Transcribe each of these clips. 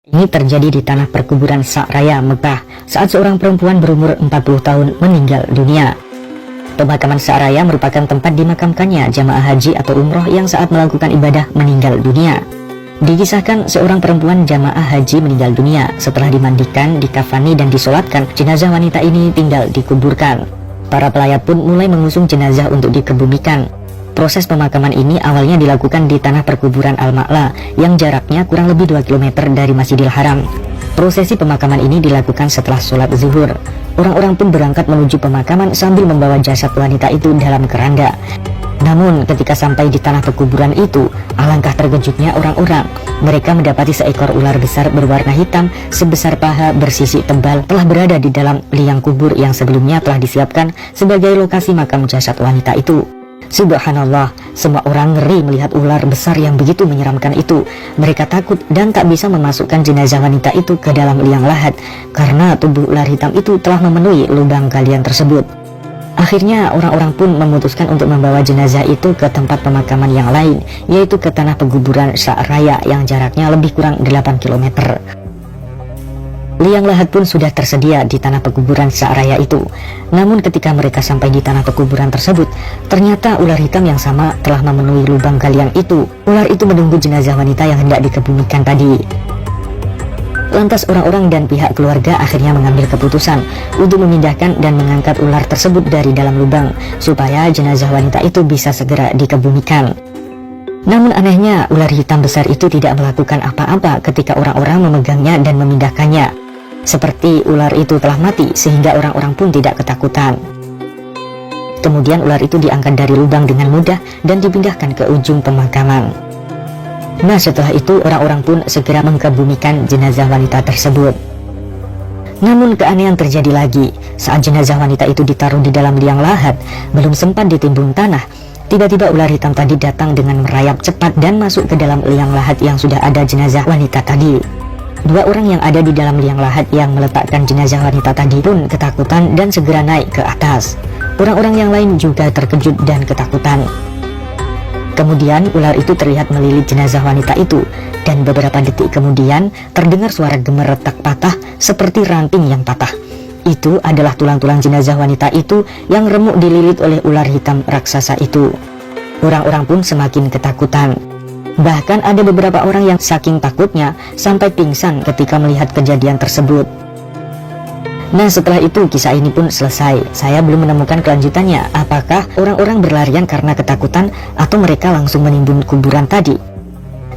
Ini terjadi di tanah perkuburan Sa'raya, Mekah, saat seorang perempuan berumur 40 tahun meninggal dunia. Pemakaman Sa'raya merupakan tempat dimakamkannya jamaah haji atau umroh yang saat melakukan ibadah meninggal dunia. Dikisahkan seorang perempuan jamaah haji meninggal dunia. Setelah dimandikan, dikafani dan disolatkan, jenazah wanita ini tinggal dikuburkan. Para pelayat pun mulai mengusung jenazah untuk dikebumikan. Proses pemakaman ini awalnya dilakukan di tanah perkuburan Al-Ma'la yang jaraknya kurang lebih 2 km dari Masjidil Haram. Prosesi pemakaman ini dilakukan setelah sholat zuhur. Orang-orang pun berangkat menuju pemakaman sambil membawa jasad wanita itu dalam keranda. Namun ketika sampai di tanah perkuburan itu, alangkah terkejutnya orang-orang. Mereka mendapati seekor ular besar berwarna hitam sebesar paha bersisik tebal telah berada di dalam liang kubur yang sebelumnya telah disiapkan sebagai lokasi makam jasad wanita itu. Subhanallah, semua orang ngeri melihat ular besar yang begitu menyeramkan itu. Mereka takut dan tak bisa memasukkan jenazah wanita itu ke dalam liang lahat karena tubuh ular hitam itu telah memenuhi lubang galian tersebut. Akhirnya orang-orang pun memutuskan untuk membawa jenazah itu ke tempat pemakaman yang lain, yaitu ke tanah perkuburan Sa'raya yang jaraknya lebih kurang 8 km. Liang lahat pun sudah tersedia di tanah perkuburan Sa'raya itu. Namun ketika mereka sampai di tanah perkuburan tersebut, ternyata ular hitam yang sama telah memenuhi lubang galian itu. Ular itu menunggu jenazah wanita yang hendak dikebumikan tadi. Lantas orang-orang dan pihak keluarga akhirnya mengambil keputusan untuk memindahkan dan mengangkat ular tersebut dari dalam lubang supaya jenazah wanita itu bisa segera dikebumikan. Namun anehnya, ular hitam besar itu tidak melakukan apa-apa ketika orang-orang memegangnya dan memindahkannya. Seperti ular itu telah mati sehingga orang-orang pun tidak ketakutan. Kemudian ular itu diangkat dari lubang dengan mudah dan dipindahkan ke ujung pemakaman. Nah, setelah itu orang-orang pun segera mengkebumikan jenazah wanita tersebut. Namun keanehan terjadi lagi. Saat jenazah wanita itu ditaruh di dalam liang lahat, belum sempat ditimbun tanah, tiba-tiba ular hitam tadi datang dengan merayap cepat dan masuk ke dalam liang lahat yang sudah ada jenazah wanita tadi. Dua orang yang ada di dalam liang lahat yang meletakkan jenazah wanita tadi pun ketakutan dan segera naik ke atas. Orang-orang yang lain juga terkejut dan ketakutan. Kemudian ular itu terlihat melilit jenazah wanita itu, dan beberapa detik kemudian terdengar suara gemer retak patah seperti ranting yang patah. Itu adalah tulang-tulang jenazah wanita itu yang remuk dililit oleh ular hitam raksasa itu. Orang-orang pun semakin ketakutan. Bahkan ada beberapa orang yang saking takutnya sampai pingsan ketika melihat kejadian tersebut. Nah, setelah itu kisah ini pun selesai. Saya belum menemukan kelanjutannya. Apakah orang-orang berlarian karena ketakutan atau mereka langsung menimbun kuburan tadi?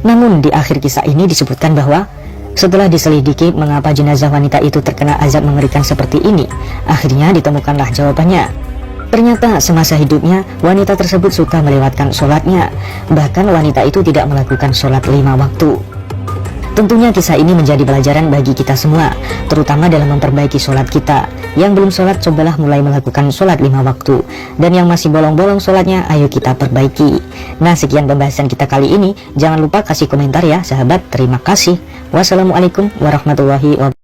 Namun di akhir kisah ini disebutkan bahwa setelah diselidiki mengapa jenazah wanita itu terkena azab mengerikan seperti ini, akhirnya ditemukanlah jawabannya. Ternyata semasa hidupnya wanita tersebut suka melewatkan sholatnya. Bahkan wanita itu tidak melakukan sholat 5 waktu. Tentunya kisah ini menjadi pelajaran bagi kita semua, terutama dalam memperbaiki sholat kita. Yang belum sholat, cobalah mulai melakukan sholat 5 waktu. Dan yang masih bolong-bolong sholatnya, ayo kita perbaiki. Nah, sekian pembahasan kita kali ini. Jangan lupa kasih komentar ya sahabat. Terima kasih. Wassalamualaikum warahmatullahi wabarakatuh.